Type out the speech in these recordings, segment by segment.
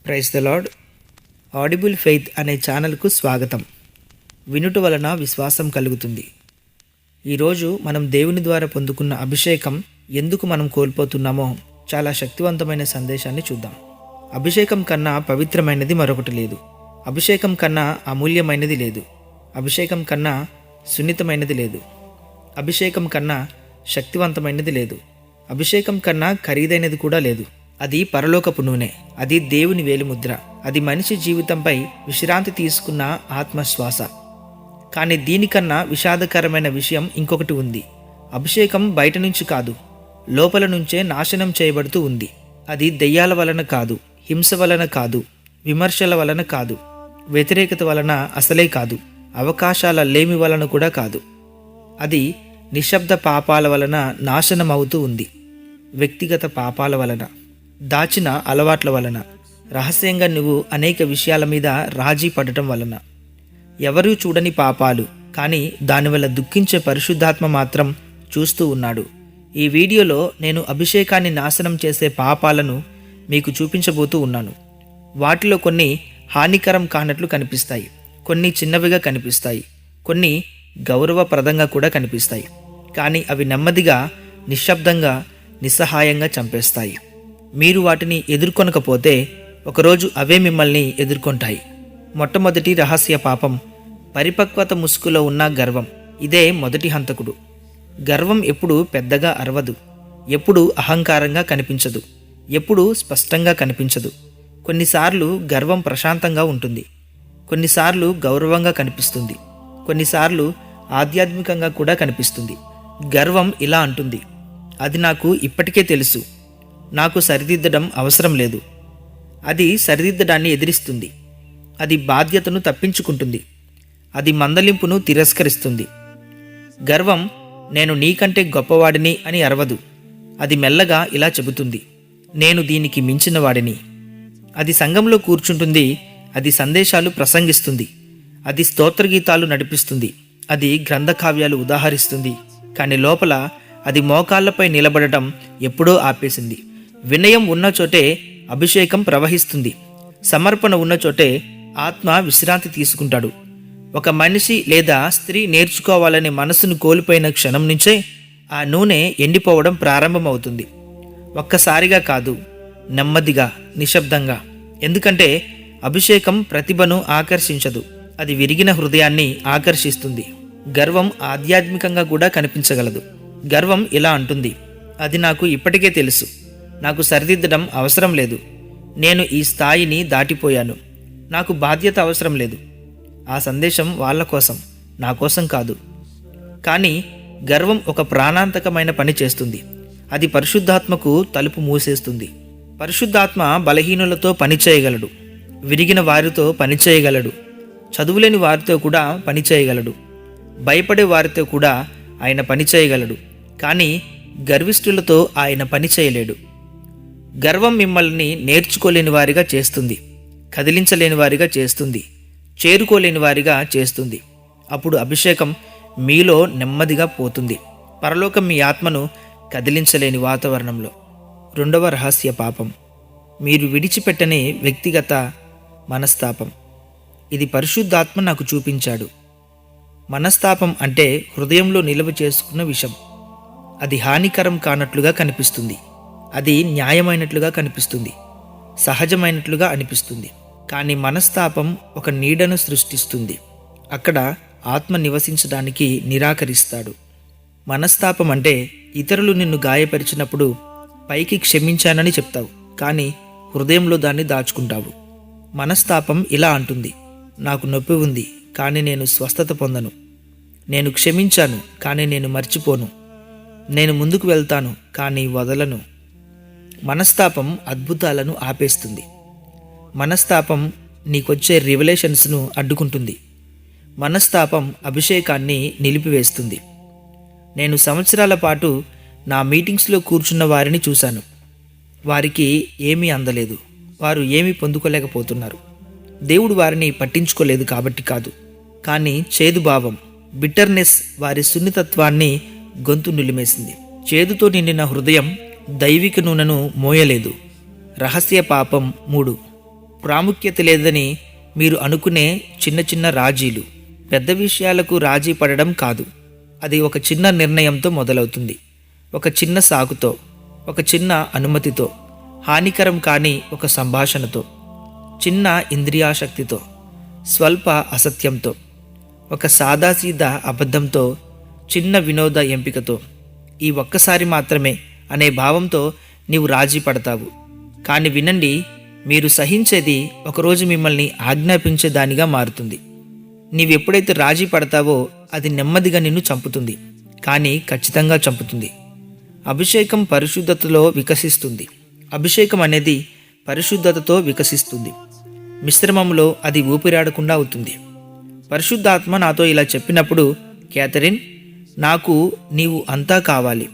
Praise the lord. Audible faith అనే ఛానల్కు స్వాగతం. వినుట వలన విశ్వాసం కలుగుతుంది. ఈరోజు మనం దేవుని ద్వారా పొందుకున్న అభిషేకం ఎందుకు మనం కోల్పోతున్నామో చాలా శక్తివంతమైన సందేశాన్ని చూద్దాం. అభిషేకం కన్నా పవిత్రమైనది మరొకటి లేదు. అభిషేకం కన్నా అమూల్యమైనది లేదు. అభిషేకం కన్నా సున్నితమైనది లేదు. అభిషేకం కన్నా శక్తివంతమైనది లేదు. అభిషేకం కన్నా ఖరీదైనది కూడా లేదు. అది పరలోకపు నూనె. అది దేవుని వేలిముద్ర. అది మనిషి జీవితంపై విశ్రాంతి తీసుకున్న ఆత్మశ్వాస. కానీ దీనికన్నా విషాదకరమైన విషయం ఇంకొకటి ఉంది. అభిషేకం బయట నుంచి కాదు, లోపల నుంచే నాశనం చేయబడుతూ ఉంది. అది దెయ్యాల వలన కాదు, హింస వలన కాదు, విమర్శల వలన కాదు, వ్యతిరేకత వలన అసలే కాదు, అవకాశాల లేమి వలన కూడా కాదు. అది నిశ్శబ్ద పాపాల వలన నాశనం అవుతూ ఉంది. వ్యక్తిగత పాపాల వలన, దాచిన అలవాట్ల వలన, రహస్యంగా నువ్వు అనేక విషయాల మీద రాజీ పడటం వలన. ఎవరూ చూడని పాపాలు, కానీ దానివల్ల దుఃఖించే పరిశుద్ధాత్మ మాత్రం చూస్తూ ఉన్నాడు. ఈ వీడియోలో నేను అభిషేకాన్ని నాశనం చేసే పాపాలను మీకు చూపించబోతూ ఉన్నాను. వాటిలో కొన్ని హానికరం కానట్లు కనిపిస్తాయి, కొన్ని చిన్నవిగా కనిపిస్తాయి, కొన్ని గౌరవప్రదంగా కూడా కనిపిస్తాయి. కానీ అవి నెమ్మదిగా, నిశ్శబ్దంగా, నిస్సహాయంగా చంపేస్తాయి. మీరు వాటిని ఎదుర్కొనకపోతే ఒకరోజు అవే మిమ్మల్ని ఎదుర్కొంటాయి. మొట్టమొదటి రహస్య పాపం పరిపక్వత ముసుగులో ఉన్న గర్వం. ఇదే మొదటి హంతకుడు. గర్వం ఎప్పుడు పెద్దగా అరవదు, ఎప్పుడు అహంకారంగా కనిపించదు, ఎప్పుడు స్పష్టంగా కనిపించదు. కొన్నిసార్లు గర్వం ప్రశాంతంగా ఉంటుంది, కొన్నిసార్లు గౌరవంగా కనిపిస్తుంది, కొన్నిసార్లు ఆధ్యాత్మికంగా కూడా కనిపిస్తుంది. గర్వం ఇలా అంటుంది, అది నాకు ఇప్పటికే తెలుసు, నాకు సరిదిద్దడం అవసరం లేదు. అది సరిదిద్దడాన్ని ఎదిరిస్తుంది. అది బాధ్యతను తప్పించుకుంటుంది. అది మందలింపును తిరస్కరిస్తుంది. గర్వం నేను నీకంటే గొప్పవాడిని అని అరవదు. అది మెల్లగా ఇలా చెబుతుంది, నేను దీనికి మించిన వాడిని. అది సంఘంలో కూర్చుంటుంది, అది సందేశాలు ప్రసంగిస్తుంది, అది స్తోత్రగీతాలు నడిపిస్తుంది, అది గ్రంథకావ్యాలు ఉదాహరిస్తుంది. కానీ లోపల అది మోకాళ్లపై నిలబడటం ఎప్పుడో ఆపేసింది. వినయం ఉన్న చోటే అభిషేకం ప్రవహిస్తుంది. సమర్పణ ఉన్న చోటే ఆత్మ విశ్రాంతి తీసుకుంటాడు. ఒక మనిషి లేదా స్త్రీ నేర్చుకోవాలనే మనసును కోల్పోయిన క్షణం నుంచే ఆ నూనె ఎండిపోవడం ప్రారంభమవుతుంది. ఒక్కసారిగా కాదు, నెమ్మదిగా, నిశ్శబ్దంగా. ఎందుకంటే అభిషేకం ప్రతిభను ఆకర్షించదు, అది విరిగిన హృదయాన్ని ఆకర్షిస్తుంది. గర్వం ఆధ్యాత్మికంగా కూడా కనిపించగలదు. గర్వం ఇలా అంటుంది, అది నాకు ఇప్పటికే తెలుసు, నాకు సరిదిద్దడం అవసరం లేదు, నేను ఈ స్థాయిని దాటిపోయాను, నాకు బాధ్యత అవసరం లేదు. ఆ సందేశం వాళ్ళ కోసం, నా కోసం కాదు. కానీ గర్వం ఒక ప్రాణాంతకమైన పని చేస్తుంది. అది పరిశుద్ధాత్మకు తలుపు మూసేస్తుంది. పరిశుద్ధాత్మ బలహీనులతో పనిచేయగలడు, విరిగిన వారితో పనిచేయగలడు, చదువులేని వారితో కూడా పనిచేయగలడు, భయపడే వారితో కూడా ఆయన పనిచేయగలడు. కానీ గర్విష్ఠులతో ఆయన పని చేయలేడు. గర్వం మిమ్మల్ని నేర్చుకోలేని వారిగా చేస్తుంది, కదిలించలేని వారిగా చేస్తుంది, చేరుకోలేని వారిగా చేస్తుంది. అప్పుడు అభిషేకం మీలో నెమ్మదిగా పోతుంది. పరలోకం మీ ఆత్మను కదిలించలేని వాతావరణంలో. రెండవ రహస్య పాపం మీరు విడిచిపెట్టని వ్యక్తిగత మనస్తాపం. ఇది పరిశుద్ధాత్మ నాకు చూపించాడు. మనస్తాపం అంటే హృదయంలో నిల్వ చేసుకున్న విషం. అది హానికరం కానట్లుగా కనిపిస్తుంది, అది న్యాయమైనట్లుగా కనిపిస్తుంది, సహజమైనట్లుగా అనిపిస్తుంది. కానీ మనస్తాపం ఒక నీడను సృష్టిస్తుంది. అక్కడ ఆత్మ నివసించడానికి నిరాకరిస్తాడు. మనస్తాపం అంటే ఇతరులు నిన్ను గాయపరిచినప్పుడు పైకి క్షమించానని చెప్తావు, కానీ హృదయంలో దాన్ని దాచుకుంటావు. మనస్తాపం ఇలా అంటుంది, నాకు నొప్పి ఉంది, కానీ నేను స్వస్థత పొందను. నేను క్షమించాను, కానీ నేను మర్చిపోను. నేను ముందుకు వెళ్తాను, కానీ వదలను. మనస్తాపం అద్భుతాలను ఆపేస్తుంది. మనస్తాపం నీకొచ్చే రివలేషన్స్ను అడ్డుకుంటుంది. మనస్తాపం అభిషేకాన్ని నిలిపివేస్తుంది. నేను సంవత్సరాల పాటు నా మీటింగ్స్లో కూర్చున్న వారిని చూశాను. వారికి ఏమీ అందలేదు, వారు ఏమీ పొందుకోలేకపోతున్నారు. దేవుడు వారిని పట్టించుకోలేదు కాబట్టి కాదు, కానీ చేదుభావం, బిట్టర్నెస్ వారి సున్నితత్వాన్ని గొంతు నిలిమేసింది. చేదుతో నిండిన హృదయం దైవిక నూనెను మోయలేదు. రహస్య పాపం 3. ప్రాముఖ్యత లేదని మీరు అనుకునే చిన్న చిన్న రాజీలు. పెద్ద విషయాలకు రాజీ పడడం కాదు, అది ఒక చిన్న నిర్ణయంతో మొదలవుతుంది. ఒక చిన్న సాకుతో, ఒక చిన్న అనుమతితో, హానికరం కాని ఒక సంభాషణతో, చిన్న ఇంద్రియాశక్తితో, స్వల్ప అసత్యంతో, ఒక సాదాసీదా అబద్ధంతో, చిన్న వినోద ఎంపికతో, ఈ ఒక్కసారి మాత్రమే అనే భావంతో నీవు రాజీ పడతావు. కానీ వినండి, మీరు సహించేది ఒకరోజు మిమ్మల్ని ఆజ్ఞాపించేదానిగా మారుతుంది. నీవెప్పుడైతే రాజీ పడతావో అది నెమ్మదిగా నిన్ను చంపుతుంది, కానీ ఖచ్చితంగా చంపుతుంది. అభిషేకం పరిశుద్ధతలో వికసిస్తుంది. అభిషేకం అనేది పరిశుద్ధతతో వికసిస్తుంది. మిశ్రమంలో అది ఊపిరాడకుండా అవుతుంది. పరిశుద్ధాత్మ నాతో ఇలా చెప్పినప్పుడు, క్యాథరిన్, నాకు నీవు అంతా కావాలి.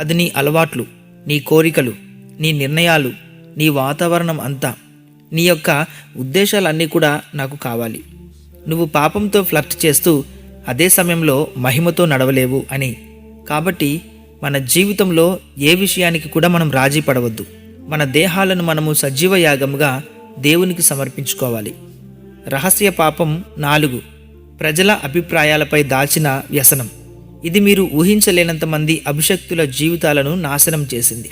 అది నీ అలవాట్లు, నీ కోరికలు, నీ నిర్ణయాలు, నీ వాతావరణం అంతా, నీ యొక్క ఉద్దేశాలన్నీ కూడా నాకు కావాలి. నువ్వు పాపంతో ఫ్లర్ట్ చేస్తూ అదే సమయంలో మహిమతో నడవలేవు అని. కాబట్టి మన జీవితంలో ఏ విషయానికి కూడా మనం రాజీ పడవద్దు. మన దేహాలను మనము సజీవ యాగముగా దేవునికి సమర్పించుకోవాలి. రహస్య పాపం 4, ప్రజల అభిప్రాయాలపై దాచిన వ్యసనం. ఇది మీరు ఊహించలేనంత మంది అభిషక్తుల జీవితాలను నాశనం చేసింది.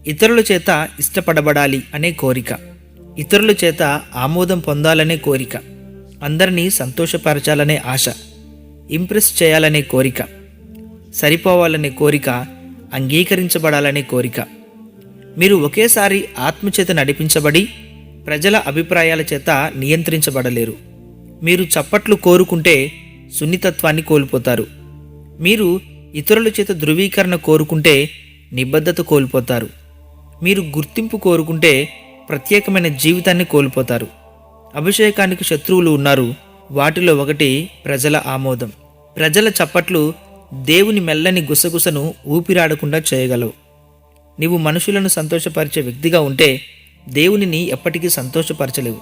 ఇతరుల చేత ఇష్టపడబడాలి అనే కోరిక, ఇతరుల చేత ఆమోదం పొందాలనే కోరిక, అందరినీ సంతోషపరచాలనే ఆశ, ఇంప్రెస్ చేయాలనే కోరిక, సరిపోవాలనే కోరిక, అంగీకరించబడాలనే కోరిక. మీరు ఒకేసారి ఆత్మచేత నడిపించబడి ప్రజల అభిప్రాయాల చేత నియంత్రించబడలేరు. మీరు చప్పట్లు కోరుకుంటే సున్నితత్వాన్ని కోల్పోతారు. మీరు ఇతరుల చేత ధృవీకరణ కోరుకుంటే నిబద్ధత కోల్పోతారు. మీరు గుర్తింపు కోరుకుంటే ప్రత్యేకమైన జీవితాన్ని కోల్పోతారు. అభిషేకానికి శత్రువులు ఉన్నారు. వాటిలో ఒకటి ప్రజల ఆమోదం. ప్రజల చప్పట్లు దేవుని మెల్లని గుసగుసను ఊపిరాడకుండా చేయగలవు. నీవు మనుషులను సంతోషపరిచే వ్యక్తిగా ఉంటే దేవునిని ఎప్పటికీ సంతోషపరచలేవు.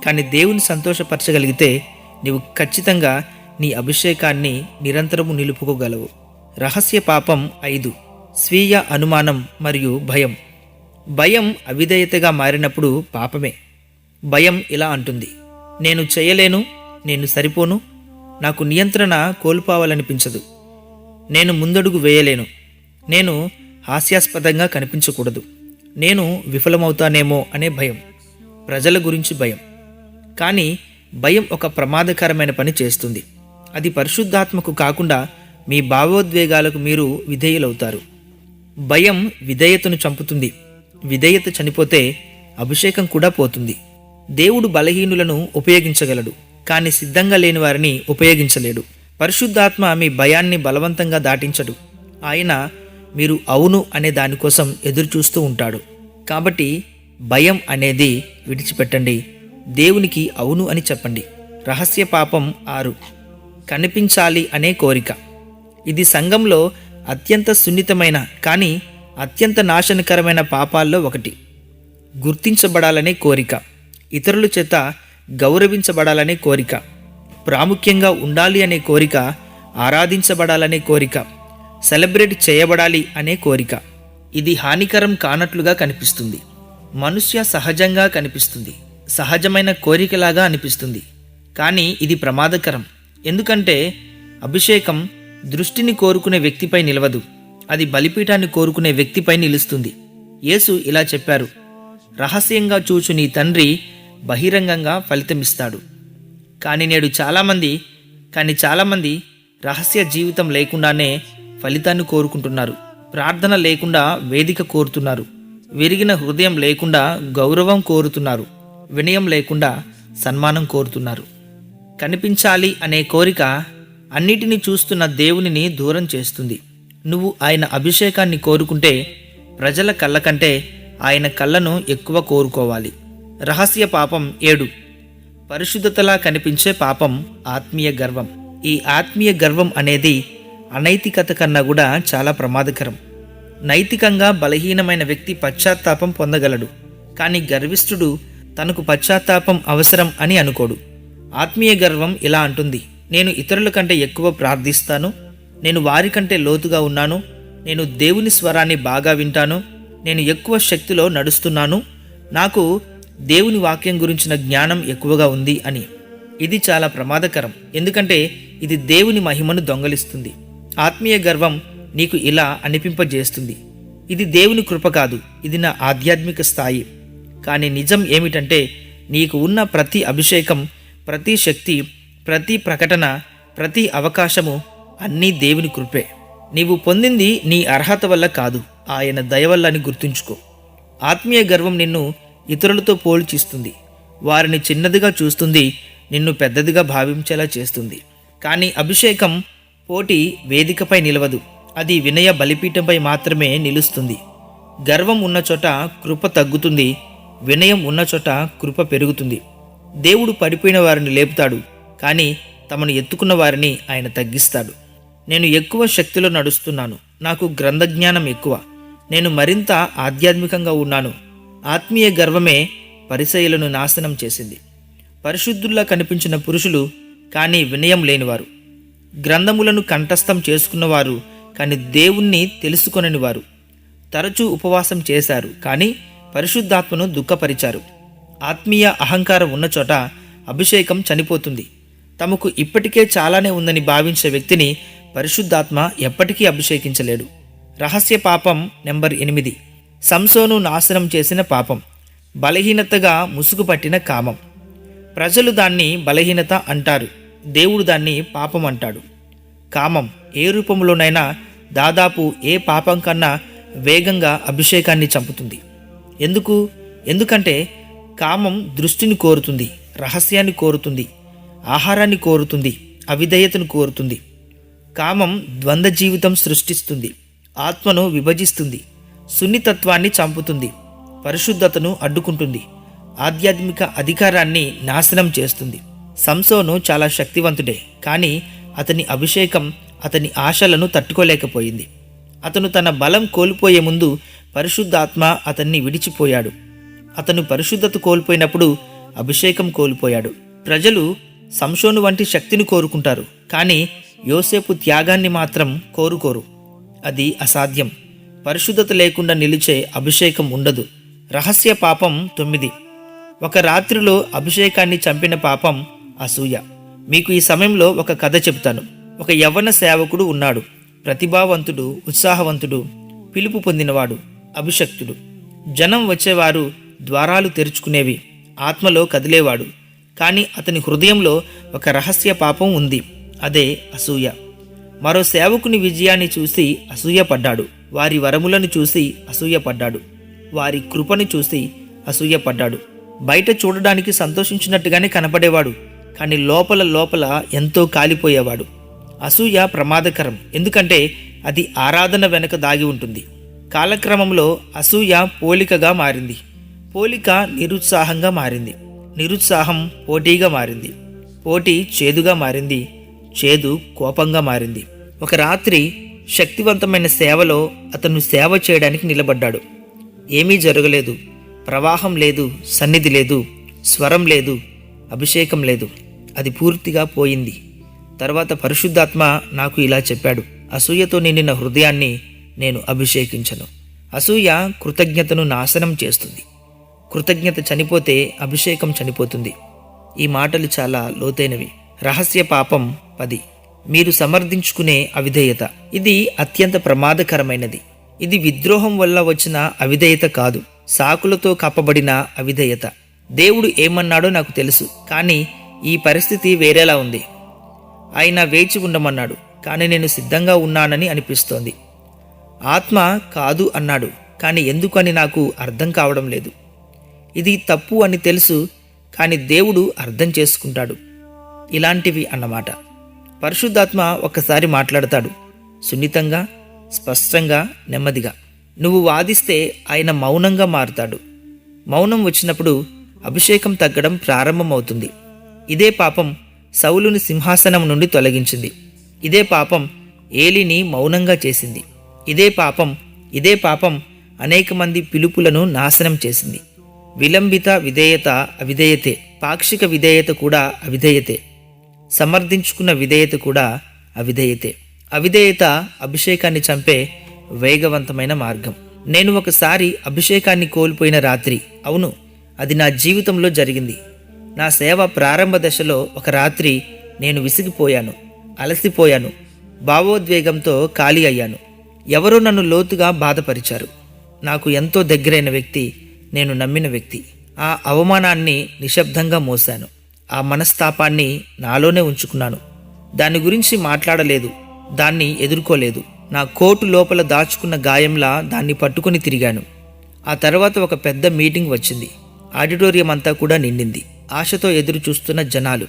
కానీ దేవుని సంతోషపరచగలిగితే నీవు ఖచ్చితంగా నీ అభిషేకాన్ని నిరంతరము నిలుపుకోగలవు. రహస్య పాపం 5, స్వీయ అనుమానం మరియు భయం. భయం అవిధేయతగా మారినప్పుడు పాపమే. భయం ఇలా అంటుంది, నేను చేయలేను, నేను సరిపోను, నాకు నియంత్రణ కోల్పోవాలనిపించదు, నేను ముందడుగు వేయలేను, నేను హాస్యాస్పదంగా కనిపించకూడదు, నేను విఫలమవుతానేమో అనే భయం. ప్రజల గురించి భయం. కానీ భయం ఒక ప్రమాదకరమైన పని చేస్తుంది. అది పరిశుద్ధాత్మకు కాకుండా మీ భావోద్వేగాలకు మీరు విధేయులవుతారు. భయం విధేయతను చంపుతుంది. విధేయత చనిపోతే అభిషేకం కూడా పోతుంది. దేవుడు బలహీనులను ఉపయోగించగలడు, కానీ సిద్ధంగా లేని వారిని ఉపయోగించలేడు. పరిశుద్ధాత్మ మీ భయాన్ని బలవంతంగా దాటించడు. ఆయన మీరు అవును అనే దానికోసం ఎదురుచూస్తూ ఉంటాడు. కాబట్టి భయం అనేది విడిచిపెట్టండి. దేవునికి అవును అని చెప్పండి. రహస్య పాపం 6, కనిపించాలి అనే కోరిక. ఇది సంఘంలో అత్యంత సున్నితమైన కానీ అత్యంత నాశనకరమైన పాపాల్లో ఒకటి. గుర్తించబడాలనే కోరిక, ఇతరుల చేత గౌరవించబడాలనే కోరిక, ప్రాముఖ్యంగా ఉండాలి అనే కోరిక, ఆరాధించబడాలనే కోరిక, సెలబ్రేట్ చేయబడాలి అనే కోరిక. ఇది హానికరం కానట్లుగా కనిపిస్తుంది. మనుష్య సహజంగా కనిపిస్తుంది, సహజమైన కోరికలాగా అనిపిస్తుంది. కానీ ఇది ప్రమాదకరం. ఎందుకంటే అభిషేకం దృష్టిని కోరుకునే వ్యక్తిపై నిలవదు, అది బలిపీఠాన్ని కోరుకునే వ్యక్తిపై నిలుస్తుంది. యేసు ఇలా చెప్పారు, రహస్యంగా చూచు నీ తండ్రి బహిరంగంగా ఫలితమిస్తాడు. కానీ నేడు చాలామంది రహస్య జీవితం లేకుండానే ఫలితాన్ని కోరుకుంటున్నారు. ప్రార్థన లేకుండా వేదిక కోరుతున్నారు. విరిగిన హృదయం లేకుండా గౌరవం కోరుతున్నారు. వినయం లేకుండా సన్మానం కోరుతున్నారు. కనిపించాలి అనే కోరిక అన్నిటినీ చూస్తున్న దేవునిని దూరం చేస్తుంది. నువ్వు ఆయన అభిషేకాన్ని కోరుకుంటే ప్రజల కళ్ళ కంటే ఆయన కళ్ళను ఎక్కువ కోరుకోవాలి. రహస్య పాపం 7, పరిశుద్ధతలా కనిపించే పాపం, ఆత్మీయ గర్వం. ఈ ఆత్మీయ గర్వం అనేది అనైతికత కన్నా కూడా చాలా ప్రమాదకరం. నైతికంగా బలహీనమైన వ్యక్తి పశ్చాత్తాపం పొందగలడు, కానీ గర్విష్ఠుడు తనకు పశ్చాత్తాపం అవసరం అని అనుకోడు. ఆత్మీయ గర్వం ఇలా అంటుంది, నేను ఇతరుల కంటే ఎక్కువ ప్రార్థిస్తాను, నేను వారికంటే లోతుగా ఉన్నాను, నేను దేవుని స్వరాన్ని బాగా వింటాను, నేను ఎక్కువ శక్తిలో నడుస్తున్నాను, నాకు దేవుని వాక్యం గురించిన జ్ఞానం ఎక్కువగా ఉంది అని. ఇది చాలా ప్రమాదకరం, ఎందుకంటే ఇది దేవుని మహిమను దొంగలిస్తుంది. ఆత్మీయ గర్వం నీకు ఇలా అనిపింపజేస్తుంది, ఇది దేవుని కృప కాదు, ఇది నా ఆధ్యాత్మిక స్థాయి. కానీ నిజం ఏమిటంటే నీకు ఉన్న ప్రతి అభిషేకం, ప్రతి శక్తి, ప్రతి ప్రకటన, ప్రతి అవకాశము అన్నీ దేవుని కృపే. నీవు పొందింది నీ అర్హత వల్ల కాదు, ఆయన దయ వల్ల అని గుర్తుంచుకో. ఆత్మీయ గర్వం నిన్ను ఇతరులతో పోల్చిస్తుంది, వారిని చిన్నదిగా చూస్తుంది, నిన్ను పెద్దదిగా భావించేలా చేస్తుంది. కానీ అభిషేకం పోటీ వేదికపై నిలవదు, అది వినయ బలిపీఠంపై మాత్రమే నిలుస్తుంది. గర్వం ఉన్న చోట కృప తగ్గుతుంది, వినయం ఉన్న చోట కృప పెరుగుతుంది. దేవుడు పడిపోయిన వారిని లేపుతాడు, కానీ తమను ఎత్తుకున్న వారిని ఆయన తగ్గిస్తాడు. నేను ఎక్కువ శక్తిలో నడుస్తున్నాను, నాకు గ్రంథజ్ఞానం ఎక్కువ, నేను మరింత ఆధ్యాత్మికంగా ఉన్నాను. ఆత్మీయ గర్వమే పరిసయ్యులను నాశనం చేసింది. పరిశుద్ధుల్లా కనిపించిన పురుషులు కానీ వినయం లేనివారు, గ్రంథములను కంఠస్థం చేసుకున్నవారు కానీ దేవుణ్ణి తెలుసుకొనని వారు. తరచూ ఉపవాసం చేశారు కానీ పరిశుద్ధాత్మను దుఃఖపరిచారు. ఆత్మీయ అహంకారం ఉన్న చోట అభిషేకం చనిపోతుంది. తమకు ఇప్పటికే చాలానే ఉందని భావించే వ్యక్తిని పరిశుద్ధాత్మ ఎప్పటికీ అభిషేకించలేడు. రహస్య పాపం నెంబర్ 8. సంసోను నాశనం చేసిన పాపం, బలహీనతగా ముసుగు పట్టిన కామం. ప్రజలు దాన్ని బలహీనత అంటారు, దేవుడు దాన్ని పాపం అంటాడు. కామం ఏ రూపంలోనైనా దాదాపు ఏ పాపం కన్నా వేగంగా అభిషేకాన్ని చంపుతుంది. ఎందుకంటే కామం దృష్టిని కోరుతుంది, రహస్యాన్ని కోరుతుంది, ఆహారాన్ని కోరుతుంది, అవిధేయతను కోరుతుంది. కామం ద్వంద్వ జీవితం సృష్టిస్తుంది, ఆత్మను విభజిస్తుంది, సున్నితత్వాన్ని చంపుతుంది, పరిశుద్ధతను అడ్డుకుంటుంది, ఆధ్యాత్మిక అధికారాన్ని నాశనం చేస్తుంది. సంసోను చాలా శక్తివంతుడే, కానీ అతని అభిషేకం అతని ఆశలను తట్టుకోలేకపోయింది. అతను తన బలం కోల్పోయే ముందు పరిశుద్ధాత్మ అతన్ని విడిచిపోయాడు. అతను పరిశుద్ధత కోల్పోయినప్పుడు అభిషేకం కోల్పోయాడు. ప్రజలు సంసోను వంటి శక్తిని కోరుకుంటారు, కానీ యోసేపు త్యాగాన్ని మాత్రం కోరుకోరు. అది అసాధ్యం. పరిశుద్ధత లేకుండా నిలిచే అభిషేకం ఉండదు. రహస్య పాపం 9. ఒక రాత్రిలో అభిషేకాన్ని చంపిన పాపం అసూయ. మీకు ఈ సమయంలో ఒక కథ చెబుతాను. ఒక యవ్వన సేవకుడు ఉన్నాడు. ప్రతిభావంతుడు, ఉత్సాహవంతుడు, పిలుపు పొందినవాడు, అభిషక్తుడు. జనం వచ్చేవారు, ద్వారాలు తెరుచుకునేవి, ఆత్మలో కదిలేవాడు. కానీ అతని హృదయంలో ఒక రహస్య పాపం ఉంది, అదే అసూయ. మరో సేవకుని విజయాన్ని చూసి అసూయపడ్డాడు, వారి వరములను చూసి అసూయపడ్డాడు, వారి కృపను చూసి అసూయపడ్డాడు. బయట చూడడానికి సంతోషించినట్టుగానే కనపడేవాడు, కానీ లోపల లోపల ఎంతో కాలిపోయేవాడు. అసూయ ప్రమాదకరం, ఎందుకంటే అది ఆరాధన వెనుక దాగి ఉంటుంది. కాలక్రమంలో అసూయ పోలికగా మారింది, పోలిక నిరుత్సాహంగా మారింది, నిరుత్సాహం పోటీగా మారింది, పోటీ చేదుగా మారింది, చేదు కోపంగా మారింది. ఒక రాత్రి శక్తివంతమైన సేవలో అతను సేవ చేయడానికి నిలబడ్డాడు. ఏమీ జరగలేదు, ప్రవాహం లేదు, సన్నిధి లేదు, స్వరం లేదు, అభిషేకం లేదు. అది పూర్తిగా పోయింది. తర్వాత పరిశుద్ధాత్మ నాకు ఇలా చెప్పాడు, అసూయతో నిండిన హృదయాన్ని నేను అభిషేకించను. అసూయ కృతజ్ఞతను నాశనం చేస్తుంది. కృతజ్ఞత చనిపోతే అభిషేకం చనిపోతుంది. ఈ మాటలు చాలా లోతైనవి. రహస్య పాపం 10. మీరు సమర్థించుకునే అవిధేయత. ఇది అత్యంత ప్రమాదకరమైనది. ఇది విద్రోహం వల్ల వచ్చిన అవిధేయత కాదు, సాకులతో కప్పబడిన అవిధేయత. దేవుడు ఏమన్నాడో నాకు తెలుసు, కానీ ఈ పరిస్థితి వేరేలా ఉంది. ఆయన వేచి ఉండమన్నాడు, కానీ నేను సిద్ధంగా ఉన్నానని అనిపిస్తోంది. ఆత్మ కాదు అన్నాడు, కానీ ఎందుకని నాకు అర్థం కావడం లేదు. ఇది తప్పు అని తెలుసు, కానీ దేవుడు అర్థం చేసుకుంటాడు. ఇలాంటివి అన్నమాట. పరిశుద్ధాత్మ ఒక్కసారి మాట్లాడతాడు, సున్నితంగా, స్పష్టంగా, నెమ్మదిగా. నువ్వు వాదిస్తే ఆయన మౌనంగా మారుతాడు. మౌనం వచ్చినప్పుడు అభిషేకం తగ్గడం ప్రారంభమవుతుంది. ఇదే పాపం సౌలుని సింహాసనం నుండి తొలగించింది. ఇదే పాపం ఏలిని మౌనంగా చేసింది. ఇదే పాపం అనేక మంది పిలుపులను నాశనం చేసింది. విలంబిత విధేయత అవిధేయతే, పాక్షిక విధేయత కూడా అవిధేయతే, సమర్థించుకున్న విధేయత కూడా అవిధేయతే. అవిధేయత అభిషేకాన్ని చంపే వేగవంతమైన మార్గం. నేను ఒకసారి అభిషేకాన్ని కోల్పోయిన రాత్రి, అవును, అది నా జీవితంలో జరిగింది. నా సేవ ప్రారంభ దశలో ఒక రాత్రి నేను విసిగిపోయాను, అలసిపోయాను, భావోద్వేగంతో ఖాళీ అయ్యాను. ఎవరో నన్ను లోతుగా బాధపరిచారు. నాకు ఎంతో దగ్గరైన వ్యక్తి, నేను నమ్మిన వ్యక్తి. ఆ అవమానాన్ని నిశ్శబ్దంగా మోశాను. ఆ మనస్తాపాన్ని నాలోనే ఉంచుకున్నాను. దాని గురించి మాట్లాడలేదు, దాన్ని ఎదుర్కోలేదు. నా కోటు లోపల దాచుకున్న గాయంలా దాన్ని పట్టుకుని తిరిగాను. ఆ తర్వాత ఒక పెద్ద మీటింగ్ వచ్చింది. ఆడిటోరియం అంతా కూడా నిండింది. ఆశతో ఎదురు చూస్తున్న జనాలు.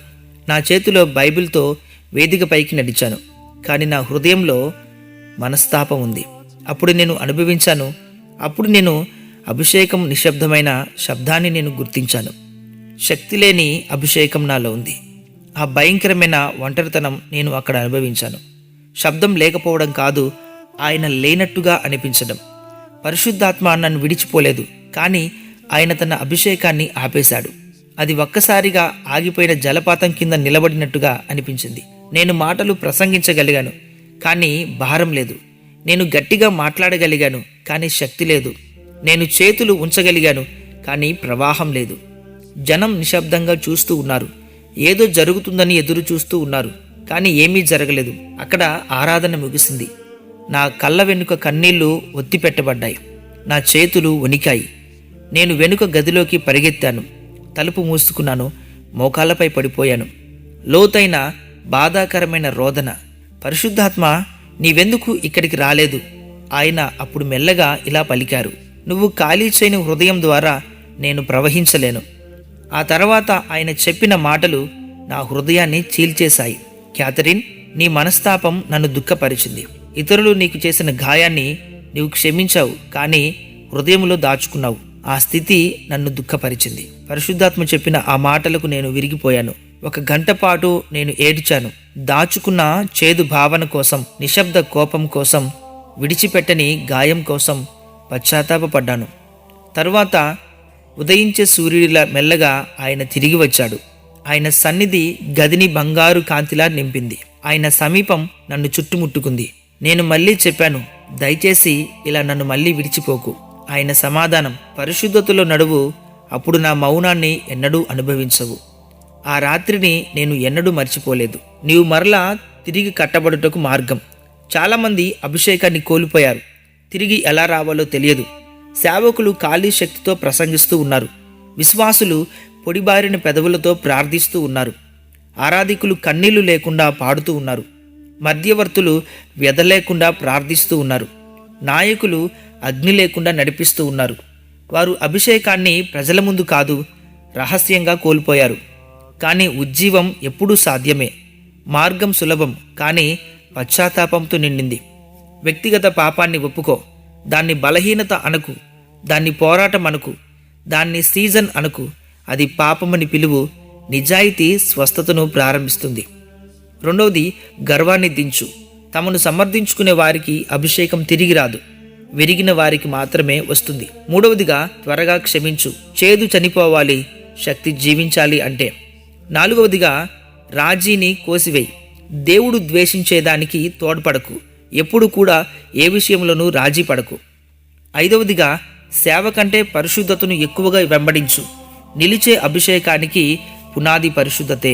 నా చేతిలో బైబిల్తో వేదిక పైకి నడిచాను. కానీ నా హృదయంలో మనస్తాపం ఉంది. అప్పుడు నేను అభిషేకం నిశ్శబ్దమైన శబ్దాన్ని నేను గుర్తించాను. శక్తి లేని అభిషేకం నాలో ఉంది. ఆ భయంకరమైన ఒంటరితనం నేను అక్కడ అనుభవించాను. శబ్దం లేకపోవడం కాదు, ఆయన లేనట్టుగా అనిపించడం. పరిశుద్ధాత్మ నన్ను విడిచిపోలేదు, కానీ ఆయన తన అభిషేకాన్ని ఆపేశాడు. అది ఒక్కసారిగా ఆగిపోయిన జలపాతం కింద నిలబడినట్టుగా అనిపించింది. నేను మాటలు ప్రసంగించగలిగాను, కానీ భారం లేదు. నేను గట్టిగా మాట్లాడగలిగాను, కానీ శక్తి లేదు. నేను చేతులు ఉంచగలిగాను, కానీ ప్రవాహం లేదు. జనం నిశ్శబ్దంగా చూస్తూ ఉన్నారు. ఏదో జరుగుతుందని ఎదురు చూస్తూ ఉన్నారు, కానీ ఏమీ జరగలేదు. అక్కడ ఆరాధన ముగిసింది. నా కళ్ళ వెనుక కన్నీళ్లు ఒత్తిపెట్టబడ్డాయి. నా చేతులు వణికాయి. నేను వెనుక గదిలోకి పరిగెత్తాను. తలుపు మూసుకున్నాను. మోకాళ్ళపై పడిపోయాను. లోతైన బాధాకరమైన రోదన. పరిశుద్ధాత్మ, నీవెందుకు ఇక్కడికి రాలేదు? ఆయన అప్పుడు మెల్లగా ఇలా పలికారు, నువ్వు ఖాళీ చేయని హృదయం ద్వారా నేను ప్రవహించలేను. ఆ తర్వాత ఆయన చెప్పిన మాటలు నా హృదయాన్ని చీల్చేశాయి. క్యాథరిన్, నీ మనస్తాపం నన్ను దుఃఖపరిచింది. ఇతరులు నీకు చేసిన గాయాన్ని నీవు క్షమించావు, కానీ హృదయంలో దాచుకున్నావు. ఆ స్థితి నన్ను దుఃఖపరిచింది. పరిశుద్ధాత్మ చెప్పిన ఆ మాటలకు నేను విరిగిపోయాను. 1 గంట పాటు నేను ఏడ్చాను. దాచుకున్న చేదు భావన కోసం, నిశ్శబ్ద కోపం కోసం, విడిచిపెట్టని గాయం కోసం పశ్చాత్తాపపడ్డాను. తరువాత ఉదయించే సూర్యుడిలా మెల్లగా ఆయన తిరిగి వచ్చాడు. ఆయన సన్నిధి గదిని బంగారు కాంతిలా నింపింది. ఆయన సమీపం నన్ను చుట్టుముట్టుకుంది. నేను మళ్ళీ చెప్పాను, దయచేసి ఇలా నన్ను మళ్ళీ విడిచిపోకు. ఆయన సమాధానం, పరిశుద్ధతలో నడువు, అప్పుడు నా మౌనాన్ని ఎన్నడూ అనుభవించవు. ఆ రాత్రిని నేను ఎన్నడూ మర్చిపోలేదు. నీవు మరలా తిరిగి కట్టబడుటకు మార్గం. చాలామంది అభిషేకాన్ని కోల్పోయారు. తిరిగి ఎలా రావాలో తెలియదు. సేవకులు ఖాళీ శక్తితో ప్రసంగిస్తూ ఉన్నారు. విశ్వాసులు పొడిబారిన పెదవులతో ప్రార్థిస్తూ ఉన్నారు. ఆరాధికులు కన్నీళ్లు లేకుండా పాడుతూ ఉన్నారు. మధ్యవర్తులు వ్యధ లేకుండా ప్రార్థిస్తూ ఉన్నారు. నాయకులు అగ్ని లేకుండా నడిపిస్తూ ఉన్నారు. వారు అభిషేకాన్ని ప్రజల ముందు కాదు, రహస్యంగా కోల్పోయారు. కానీ ఉజ్జీవం ఎప్పుడూ సాధ్యమే. మార్గం సులభం, కానీ పశ్చాత్తాపంతో నిండింది. వ్యక్తిగత పాపాన్ని ఒప్పుకో. దాన్ని బలహీనత అనకు, దాన్ని పోరాటం అనకు, దాన్ని సీజన్ అనకు. అది పాపమని పిలువు. నిజాయితీ స్వస్థతను ప్రారంభిస్తుంది. 2వది, గర్వాన్ని దించు. తమను సమర్థించుకునే వారికి అభిషేకం తిరిగి రాదు, విరిగిన వారికి మాత్రమే వస్తుంది. 3వదిగా, త్వరగా క్షమించు. చేదు చనిపోవాలి, శక్తి జీవించాలి అంటే. 4వదిగా, రాజీని కోసివేయి. దేవుడు ద్వేషించేదానికి తోడ్పడకు. ఎప్పుడు కూడా ఏ విషయంలోనూ రాజీ పడకు. 5వదిగా, సేవ కంటే పరిశుద్ధతను ఎక్కువగా వెంబడించు. నిలిచే అభిషేకానికి పునాది పరిశుద్ధతే.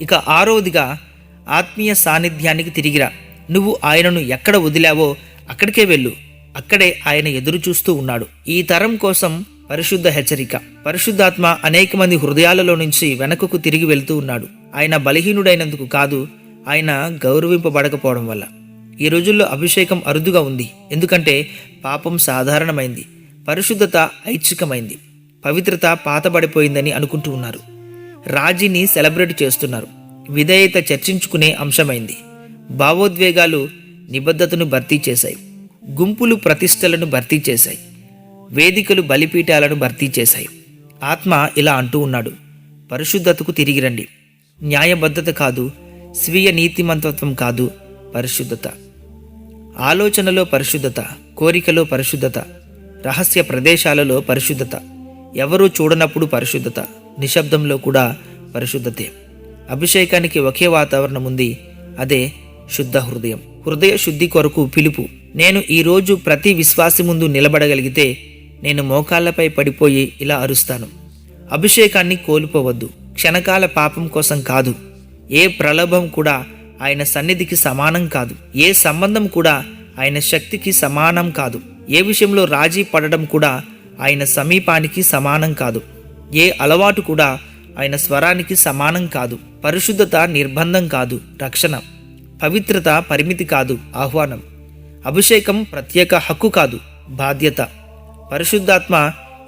ఇక 6వదిగా, ఆత్మీయ సాన్నిధ్యానికి తిరిగిరా. నువ్వు ఆయనను ఎక్కడ వదిలావో అక్కడికే వెళ్ళు. అక్కడే ఆయన ఎదురు చూస్తూ ఉన్నాడు. ఈ తరం కోసం పరిశుద్ధ హెచ్చరిక. పరిశుద్ధాత్మ అనేక మంది హృదయాలలో నుంచి వెనకకు తిరిగి వెళ్తూ ఉన్నాడు. ఆయన బలహీనుడైనందుకు కాదు, ఆయన గౌరవింపబడకపోవడం వల్ల. ఈ రోజుల్లో అభిషేకం అరుదుగా ఉంది, ఎందుకంటే పాపం సాధారణమైంది, పరిశుద్ధత ఐచ్ఛికమైంది, పవిత్రత పాతబడిపోయిందని అనుకుంటూ ఉన్నారు. రాజీని సెలబ్రేట్ చేస్తున్నారు. విధేయత చర్చించుకునే అంశమైంది. భావోద్వేగాలు నిబద్ధతను భర్తీ చేశాయి. గుంపులు ప్రతిష్టలను భర్తీ చేశాయి. వేదికలు బలిపీఠాలను భర్తీ చేశాయి. ఆత్మ ఇలా అంటూ ఉన్నాడు, పరిశుద్ధతకు తిరిగి రండి. న్యాయబద్ధత కాదు, స్వీయ నీతిమంతత్వం కాదు, పరిశుద్ధత. ఆలోచనలో పరిశుద్ధత, కోరికలో పరిశుద్ధత, రహస్య ప్రదేశాలలో పరిశుద్ధత, ఎవరూ చూడనప్పుడు పరిశుద్ధత, నిశ్శబ్దంలో కూడా పరిశుద్ధతే. అభిషేకానికి ఒకే వాతావరణం ఉంది, అదే శుద్ధ హృదయం. హృదయ శుద్ధి కొరకు పిలుపు. నేను ఈరోజు ప్రతి విశ్వాసి ముందు నిలబడగలిగితే నేను మోకాళ్ళపై పడిపోయి ఇలా అరుస్తాను, అభిషేకాన్ని కోల్పోవద్దు. క్షణకాల పాపం కోసం కాదు. ఏ ప్రలోభం కూడా ఆయన సన్నిధికి సమానం కాదు. ఏ సంబంధం కూడా ఆయన శక్తికి సమానం కాదు. ఏ విషయంలో రాజీ పడడం కూడా ఆయన సమీపానికి సమానం కాదు. ఏ అలవాటు కూడా ఆయన స్వరానికి సమానం కాదు. పరిశుద్ధత నిర్బంధం కాదు, రక్షణ. పవిత్రత పరిమితి కాదు, ఆహ్వానం. అభిషేకం ప్రత్యేక హక్కు కాదు, బాధ్యత. పరిశుద్ధాత్మ,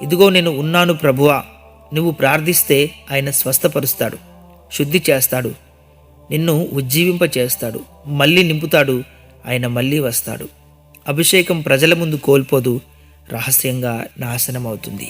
ఇదిగో నేను ఉన్నాను ప్రభువా. నువ్వు ప్రార్థిస్తే ఆయన స్వస్థపరుస్తాడు, శుద్ధి చేస్తాడు, నిన్ను ఉజ్జీవింపచేస్తాడు, మళ్ళీ నింపుతాడు. ఆయన మళ్ళీ వస్తాడు. అభిషేకం ప్రజల ముందు కోల్పోదు, రహస్యంగా నాశనమవుతుంది.